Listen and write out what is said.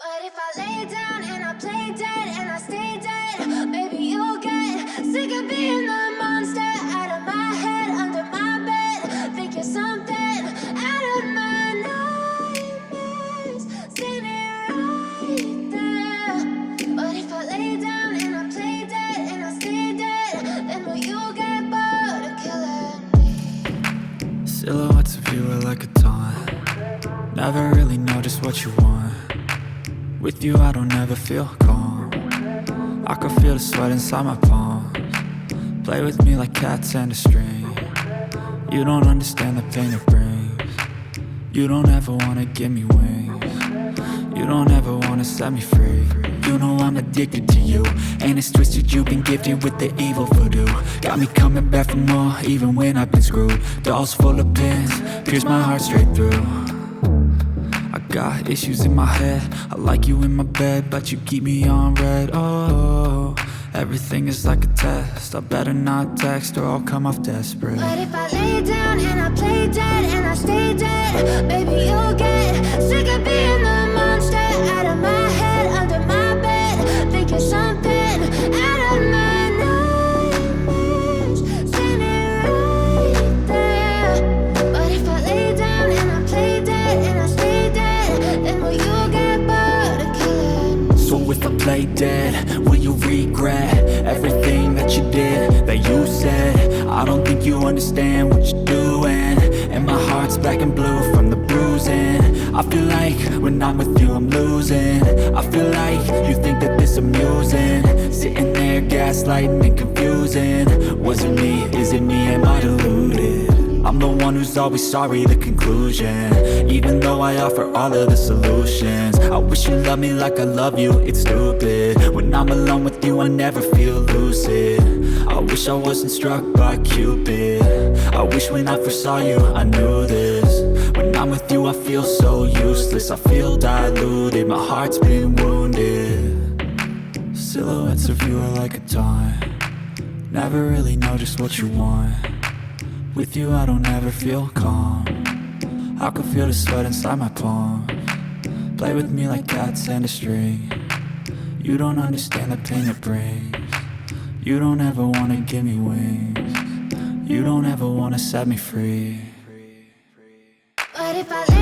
But if I lay down and I play dead and I stay dead, maybe you'll get sick of being the monster out of my head, under my bed. Think you're something out of my nightmares, standing right there. But if I lay down and I play dead and I stay dead, then will you get bored of killing me? Silhouettes of you are like a taunt. Never really know just what you want. With you I don't ever feel calm. I can feel the sweat inside my palms. Play with me like cats and a string. You don't understand the pain it brings. You don't ever wanna give me wings. You don't ever wanna set me free. You know I'm addicted to you, and it's twisted, you've been gifted with the evil voodoo. Got me coming back for more, even when I've been screwed. Dolls full of pins, pierce my heart straight through. Got issues in my head, I like you in my bed, but you keep me on red. Oh, everything is like a test. I better not text or I'll come off desperate. But if I lay down and I play dead and I stay dead, maybe you'll get sick of being the monster out of my head, under my bed. Think you're something out of my nightmares, standing right there. But if I lay down and I play dead and I stay dead, then will you get bored of killing me? So if I play dead, will you regret everything that you did, that you said? I don't think you understand what you're doing, and my heart's black and blue from the bruising. I feel like when I'm with you I'm losing. I feel like you think that this amusing, sitting there gaslighting and confusing. Was it me? Is it me? Am I deluded? I'm the one who's always sorry, the conclusion. Even though I offer all of the solutions, I wish you loved me like I love you, it's stupid. When I'm alone with you, I never feel lucid. I wish I wasn't struck by Cupid. I wish when I first saw you, I knew this. When I'm with you, I feel so useless. I feel diluted, my heart's been wounded. Silhouettes of you are like a taunt. Never really know just what you want. With you I don't ever feel calm. I can feel the sweat inside my palms. Play with me like cats and a string. You don't understand the pain it brings. You don't ever wanna give me wings. You don't ever wanna set me free. What if I